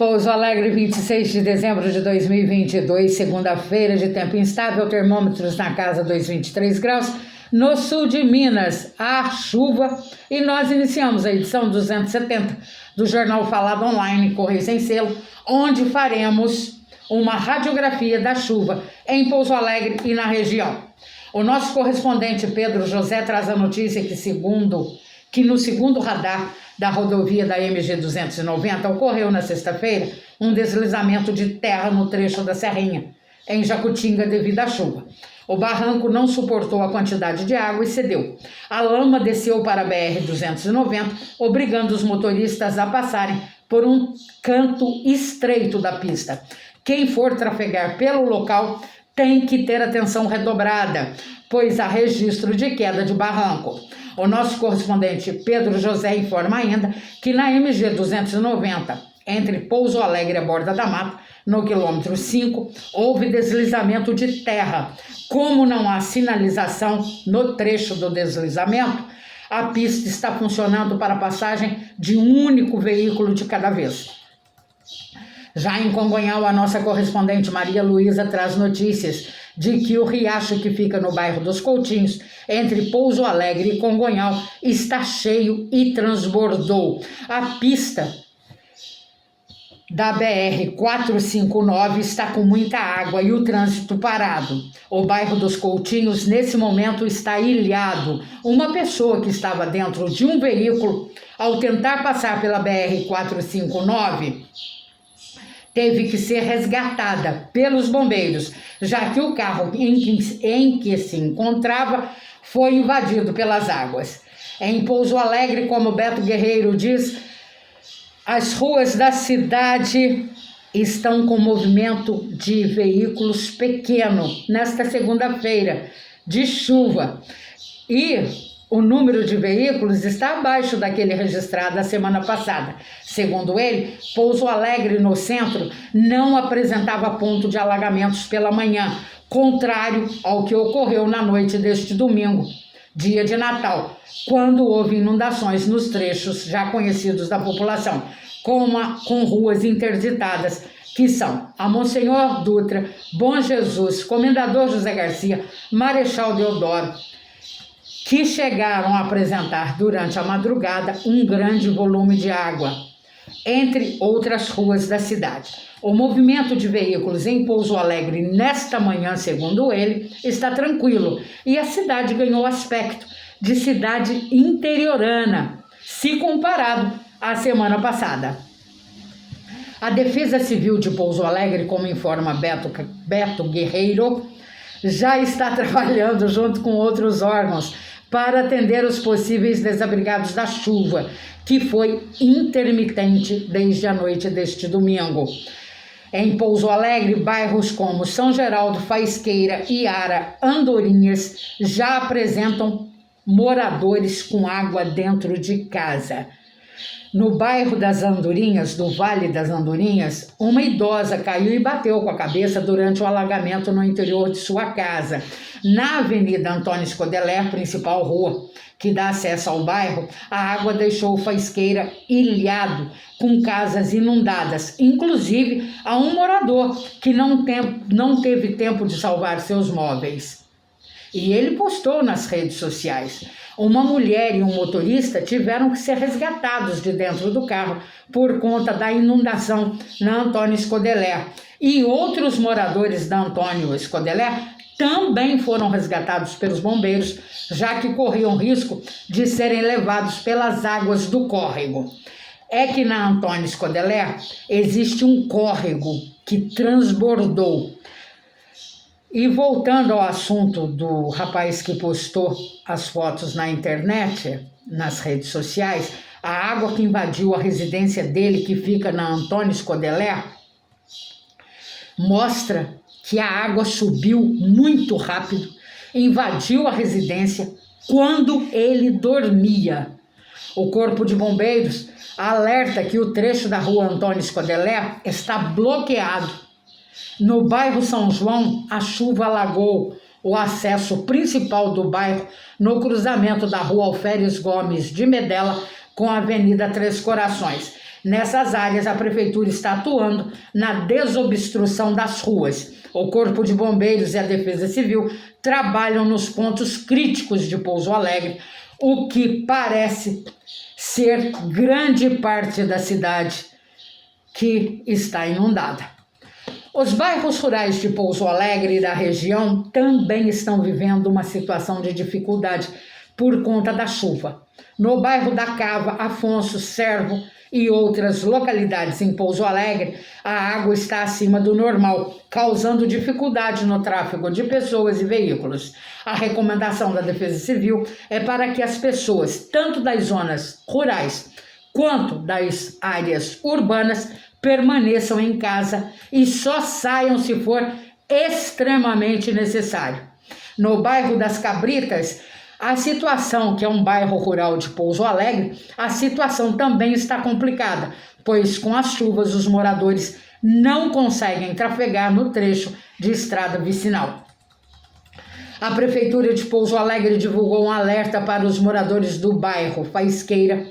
Pouso Alegre, 26 de dezembro de 2022, segunda-feira, de tempo instável, termômetros na casa dos 23 graus. No sul de Minas, há chuva e nós iniciamos a edição 270 do Jornal Falado Online, Correio Sem Selo, onde faremos uma radiografia da chuva em Pouso Alegre e na região. O nosso correspondente Pedro José traz a notícia que no segundo radar da rodovia da MG 290 ocorreu na sexta-feira um deslizamento de terra no trecho da Serrinha, em Jacutinga, devido à chuva. O barranco não suportou a quantidade de água e cedeu. A lama desceu para a BR-290, obrigando os motoristas a passarem por um canto estreito da pista. Quem for trafegar pelo local tem que ter atenção redobrada, pois há registro de queda de barranco. O nosso correspondente Pedro José informa ainda que na MG 290, entre Pouso Alegre e a Borda da Mata, no quilômetro 5, houve deslizamento de terra. Como não há sinalização no trecho do deslizamento, a pista está funcionando para a passagem de um único veículo de cada vez. Já em Congonhal, a nossa correspondente Maria Luísa traz notícias de que o riacho que fica no bairro dos Coutinhos, entre Pouso Alegre e Congonhal, está cheio e transbordou. A pista da BR-459 está com muita água e o trânsito parado. O bairro dos Coutinhos, nesse momento, está ilhado. Uma pessoa que estava dentro de um veículo, ao tentar passar pela BR-459, teve que ser resgatada pelos bombeiros, já que o carro em que se encontrava foi invadido pelas águas. Em Pouso Alegre, como Beto Guerreiro diz, as ruas da cidade estão com movimento de veículos pequeno nesta segunda-feira de chuva. E o número de veículos está abaixo daquele registrado a semana passada. Segundo ele, Pouso Alegre, no centro, não apresentava ponto de alagamentos pela manhã, contrário ao que ocorreu na noite deste domingo, dia de Natal, quando houve inundações nos trechos já conhecidos da população, com ruas interditadas, que são a Monsenhor Dutra, Bom Jesus, Comendador José Garcia, Marechal Deodoro, que chegaram a apresentar durante a madrugada um grande volume de água, entre outras ruas da cidade. O movimento de veículos em Pouso Alegre nesta manhã, segundo ele, está tranquilo e a cidade ganhou aspecto de cidade interiorana, se comparado à semana passada. A Defesa Civil de Pouso Alegre, como informa Beto Guerreiro, já está trabalhando junto com outros órgãos para atender os possíveis desabrigados da chuva, que foi intermitente desde a noite deste domingo. Em Pouso Alegre, bairros como São Geraldo, Faisqueira, Iara, Andorinhas já apresentam moradores com água dentro de casa. No bairro das Andorinhas, do Vale das Andorinhas, uma idosa caiu e bateu com a cabeça durante o alagamento no interior de sua casa. Na Avenida Antônio Scodeler, principal rua que dá acesso ao bairro, a água deixou Faisqueira ilhado, com casas inundadas. Inclusive, há um morador que não teve tempo de salvar seus móveis. E ele postou nas redes sociais. Uma mulher e um motorista tiveram que ser resgatados de dentro do carro por conta da inundação na Antônio Scodeler. E outros moradores da Antônio Scodeler também foram resgatados pelos bombeiros, já que corriam risco de serem levados pelas águas do córrego. É que na Antônio Scodeler existe um córrego que transbordou. E voltando ao assunto do rapaz que postou as fotos na internet, nas redes sociais, a água que invadiu a residência dele, que fica na Antônio Scodeler, mostra que a água subiu muito rápido, invadiu a residência quando ele dormia. O Corpo de Bombeiros alerta que o trecho da rua Antônio Scodeler está bloqueado. No bairro São João, a chuva alagou o acesso principal do bairro no cruzamento da rua Alferes Gomes de Medella com a Avenida Três Corações. Nessas áreas, a Prefeitura está atuando na desobstrução das ruas. O Corpo de Bombeiros e a Defesa Civil trabalham nos pontos críticos de Pouso Alegre, o que parece ser grande parte da cidade que está inundada. Os bairros rurais de Pouso Alegre e da região também estão vivendo uma situação de dificuldade por conta da chuva. No bairro da Cava, Afonso, Servo e outras localidades em Pouso Alegre, a água está acima do normal, causando dificuldade no tráfego de pessoas e veículos. A recomendação da Defesa Civil é para que as pessoas, tanto das zonas rurais quanto das áreas urbanas, permaneçam em casa e só saiam se for extremamente necessário. No bairro das Cabritas, a situação, que é um bairro rural de Pouso Alegre, a situação também está complicada, pois com as chuvas os moradores não conseguem trafegar no trecho de estrada vicinal. A Prefeitura de Pouso Alegre divulgou um alerta para os moradores do bairro Faisqueira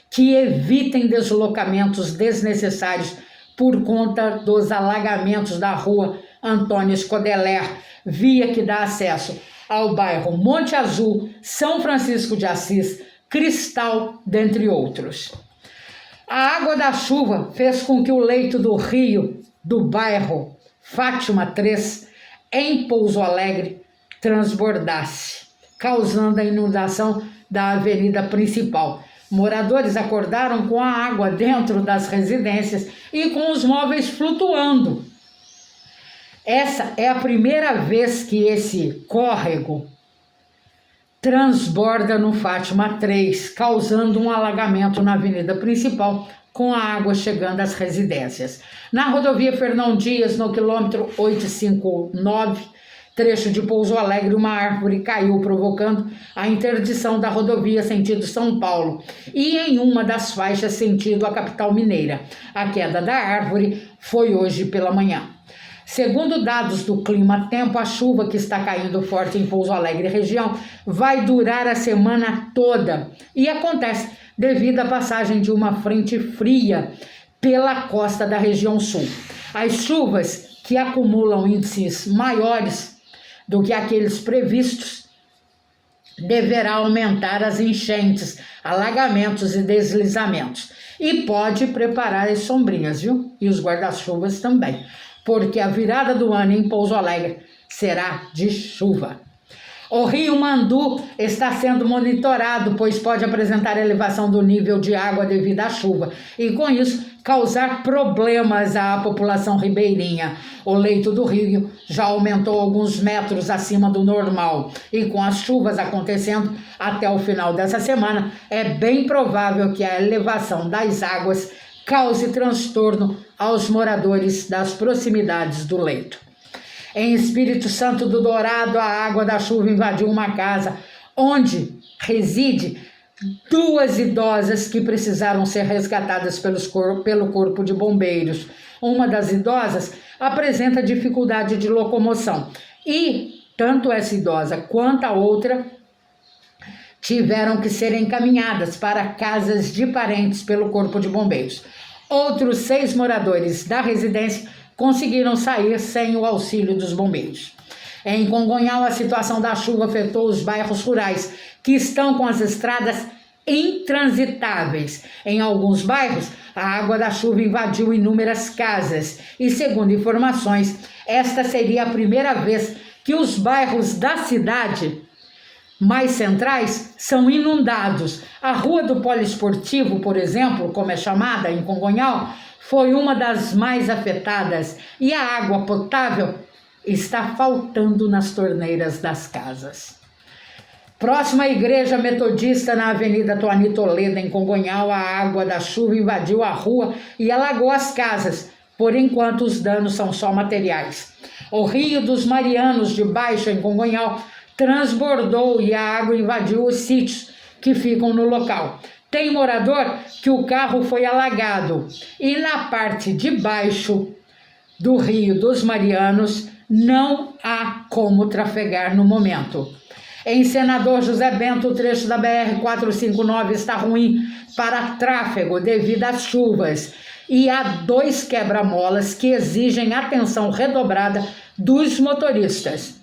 que evitem deslocamentos desnecessários por conta dos alagamentos da rua Antônio Scodeler, via que dá acesso ao bairro Monte Azul, São Francisco de Assis, Cristal, dentre outros. A água da chuva fez com que o leito do rio do bairro Fátima 3, em Pouso Alegre, transbordasse, causando a inundação da avenida principal. Moradores acordaram com a água dentro das residências e com os móveis flutuando. Essa é a primeira vez que esse córrego transborda no Fátima 3, causando um alagamento na avenida principal, com a água chegando às residências. Na rodovia Fernão Dias, no quilômetro 859, trecho de Pouso Alegre, uma árvore caiu, provocando a interdição da rodovia sentido São Paulo e em uma das faixas sentido a capital mineira. A queda da árvore foi hoje pela manhã. Segundo dados do Clima Tempo, a chuva que está caindo forte em Pouso Alegre região vai durar a semana toda e acontece devido à passagem de uma frente fria pela costa da região sul. As chuvas que acumulam índices maiores do que aqueles previstos deverá aumentar as enchentes, alagamentos e deslizamentos. E pode preparar as sombrinhas, viu? E os guarda-chuvas também, porque a virada do ano em Pouso Alegre será de chuva. O rio Mandu está sendo monitorado, pois pode apresentar elevação do nível de água devido à chuva e, com isso, causar problemas à população ribeirinha. O leito do rio já aumentou alguns metros acima do normal e, com as chuvas acontecendo até o final dessa semana, é bem provável que a elevação das águas cause transtorno aos moradores das proximidades do leito. Em Espírito Santo do Dourado, a água da chuva invadiu uma casa onde reside 2 idosas que precisaram ser resgatadas pelo Corpo de Bombeiros. Uma das idosas apresenta dificuldade de locomoção e tanto essa idosa quanto a outra tiveram que ser encaminhadas para casas de parentes pelo Corpo de Bombeiros. Outros 6 moradores da residência conseguiram sair sem o auxílio dos bombeiros. Em Congonhal, a situação da chuva afetou os bairros rurais, que estão com as estradas intransitáveis. Em alguns bairros, a água da chuva invadiu inúmeras casas e, segundo informações, esta seria a primeira vez que os bairros da cidade mais centrais são inundados. A Rua do Poliesportivo, por exemplo, como é chamada em Congonhal, foi uma das mais afetadas e a água potável está faltando nas torneiras das casas. Próxima à igreja metodista na Avenida Toani Toledo, em Congonhal, a água da chuva invadiu a rua e alagou as casas. Por enquanto, os danos são só materiais. O Rio dos Marianos de Baixo, em Congonhal, transbordou e a água invadiu os sítios que ficam no local. Tem morador que o carro foi alagado e na parte de baixo do Rio dos Marianos não há como trafegar no momento. Em Senador José Bento, o trecho da BR-459 está ruim para tráfego devido às chuvas. E há 2 quebra-molas que exigem atenção redobrada dos motoristas.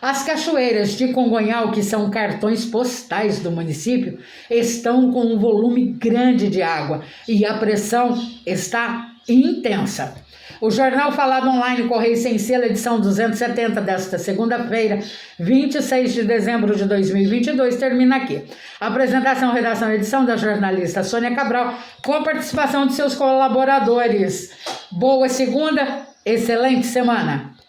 As cachoeiras de Congonhal, que são cartões postais do município, estão com um volume grande de água e a pressão está intensa. O Jornal Falado Online Correio Sem Selo, edição 270 desta segunda-feira, 26 de dezembro de 2022, termina aqui. Apresentação, redação e edição da jornalista Sônia Cabral, com a participação de seus colaboradores. Boa segunda, excelente semana!